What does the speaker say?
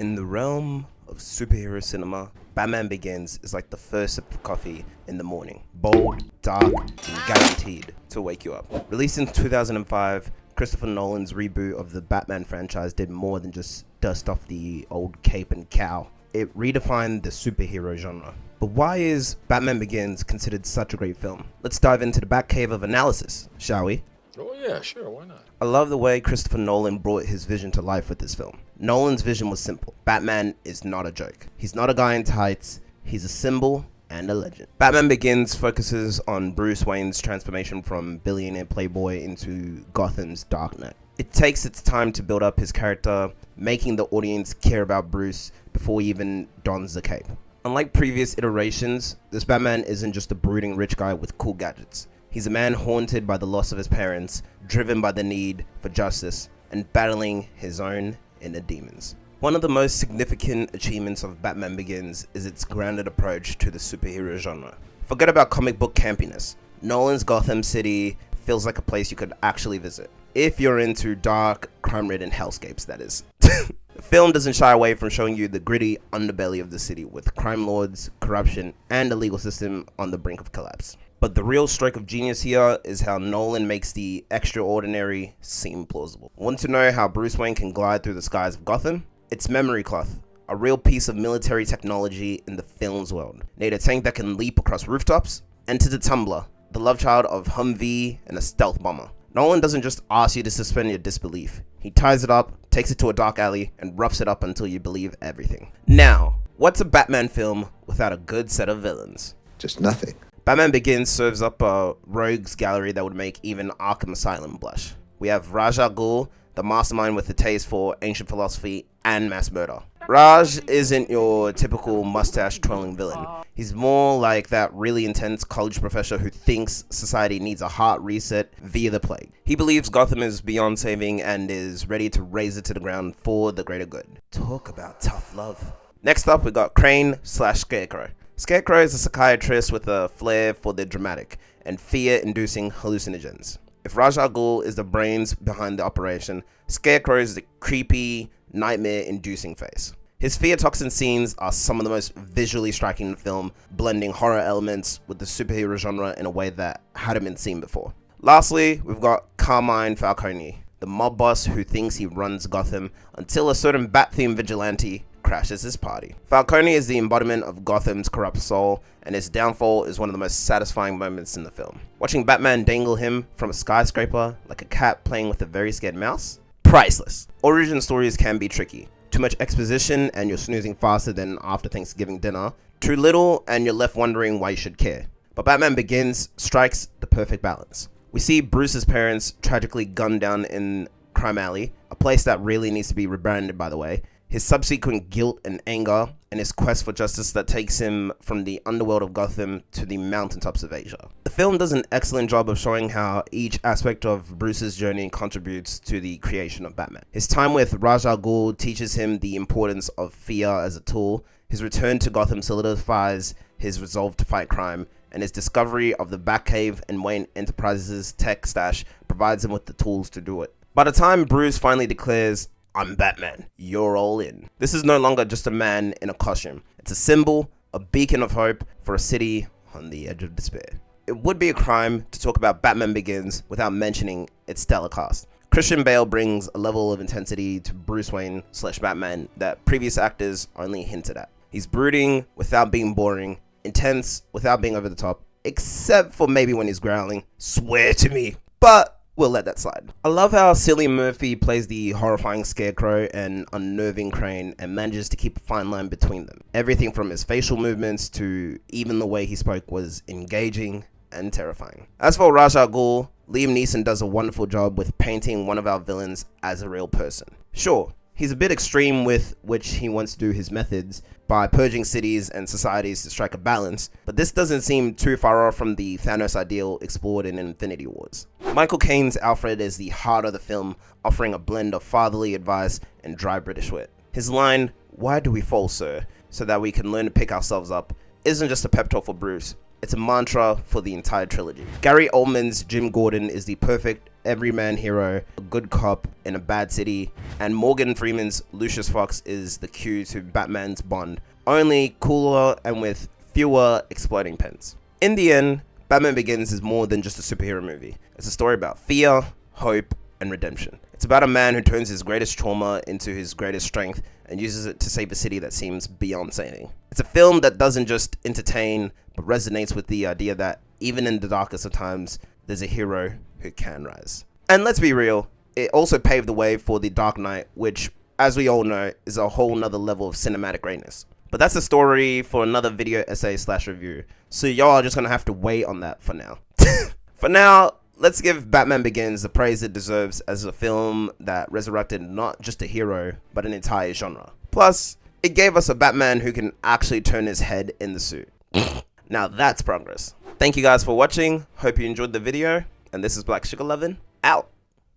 In the realm of superhero cinema, Batman Begins is like the first sip of coffee in the morning. Bold, dark, and guaranteed to wake you up. Released in 2005, Christopher Nolan's reboot of the Batman franchise did more than just dust off the old cape and cowl. It redefined the superhero genre. But why is Batman Begins considered such a great film? Let's dive into the Batcave of analysis, shall we? Oh yeah, sure, why not? I love the way Christopher Nolan brought his vision to life with this film. Nolan's vision was simple. Batman is not a joke. He's not a guy in tights. He's a symbol and a legend. Batman Begins focuses on Bruce Wayne's transformation from billionaire playboy into Gotham's Dark Knight. It takes its time to build up his character, making the audience care about Bruce before he even dons the cape. Unlike previous iterations, this Batman isn't just a brooding rich guy with cool gadgets. He's a man haunted by the loss of his parents, driven by the need for justice, and battling his own inner demons. One of the most significant achievements of Batman Begins is its grounded approach to the superhero genre. Forget about comic book campiness. Nolan's Gotham City feels like a place you could actually visit. If you're into dark, crime-ridden hellscapes, that is. The film doesn't shy away from showing you the gritty underbelly of the city with crime lords, corruption, and a legal system on the brink of collapse. But the real stroke of genius here is how Nolan makes the extraordinary seem plausible. Want to know how Bruce Wayne can glide through the skies of Gotham? It's memory cloth, a real piece of military technology in the film's world. Need a tank that can leap across rooftops? Enter the Tumbler, the love child of Humvee and a stealth bomber. Nolan doesn't just ask you to suspend your disbelief. He ties it up, takes it to a dark alley, and roughs it up until you believe everything. Now, what's a Batman film without a good set of villains? Just nothing. Batman Begins serves up a rogues gallery that would make even Arkham Asylum blush. We have Ra's al Ghul, the mastermind with a taste for ancient philosophy and mass murder. Raj isn't your typical mustache-twirling villain. He's more like that really intense college professor who thinks society needs a hard reset via the plague. He believes Gotham is beyond saving and is ready to raze it to the ground for the greater good. Talk about tough love. Next up, we got Crane/Scarecrow. Scarecrow is a psychiatrist with a flair for the dramatic and fear-inducing hallucinogens. If Ra's al Ghul is the brains behind the operation, Scarecrow is the creepy, nightmare-inducing face. His fear toxin scenes are some of the most visually striking in the film, blending horror elements with the superhero genre in a way that hadn't been seen before. Lastly, we've got Carmine Falcone, the mob boss who thinks he runs Gotham until a certain bat-themed vigilante crashes his party. Falcone is the embodiment of Gotham's corrupt soul, and his downfall is one of the most satisfying moments in the film. Watching Batman dangle him from a skyscraper like a cat playing with a very scared mouse? Priceless. Origin stories can be tricky. Too much exposition and you're snoozing faster than after Thanksgiving dinner. Too little and you're left wondering why you should care. But Batman Begins strikes the perfect balance. We see Bruce's parents tragically gunned down in Crime Alley, a place that really needs to be rebranded, by the way. His subsequent guilt and anger, and his quest for justice that takes him from the underworld of Gotham to the mountaintops of Asia. The film does an excellent job of showing how each aspect of Bruce's journey contributes to the creation of Batman. His time with Ra's al Ghul teaches him the importance of fear as a tool. His return to Gotham solidifies his resolve to fight crime, and his discovery of the Batcave and Wayne Enterprises' tech stash provides him with the tools to do it. By the time Bruce finally declares, "I'm Batman, you're all in," this is no longer just a man in a costume. It's a symbol, a beacon of hope for a city on the edge of despair. It would be a crime to talk about Batman Begins without mentioning its stellar cast. Christian Bale brings a level of intensity to Bruce Wayne/Batman that previous actors only hinted at. He's brooding without being boring, intense without being over the top, except for maybe when he's growling, "Swear to me," but we'll let that slide. I love how Cillian Murphy plays the horrifying Scarecrow and unnerving Crane and manages to keep a fine line between them. Everything from his facial movements to even the way he spoke was engaging and terrifying. As for Ra's al Ghul, Liam Neeson does a wonderful job with painting one of our villains as a real person. Sure, he's a bit extreme with which he wants to do his methods by purging cities and societies to strike a balance, but this doesn't seem too far off from the Thanos ideal explored in Infinity Wars. Michael Caine's Alfred is the heart of the film, offering a blend of fatherly advice and dry British wit. His line, "Why do we fall, sir? So that we can learn to pick ourselves up," isn't just a pep talk for Bruce, It's a mantra for the entire trilogy. Gary Oldman's Jim Gordon is the perfect everyman hero, a good cop in a bad city, and Morgan Freeman's Lucius Fox is the cue to Batman's Bond, only cooler and with fewer exploding pens. In the end, Batman Begins is more than just a superhero movie. It's a story about fear, hope, and redemption. It's about a man who turns his greatest trauma into his greatest strength and uses it to save a city that seems beyond saving. It's a film that doesn't just entertain, but resonates with the idea that even in the darkest of times, there's a hero who can rise. And let's be real, it also paved the way for The Dark Knight, which, as we all know, is a whole nother level of cinematic greatness. But that's a story for another video essay / review, so y'all are just gonna have to wait on that for now. For now, let's give Batman Begins the praise it deserves as a film that resurrected not just a hero, but an entire genre. Plus, it gave us a Batman who can actually turn his head in the suit. Now that's progress. Thank you guys for watching, hope you enjoyed the video, and this is Black Sugar Lovin', out.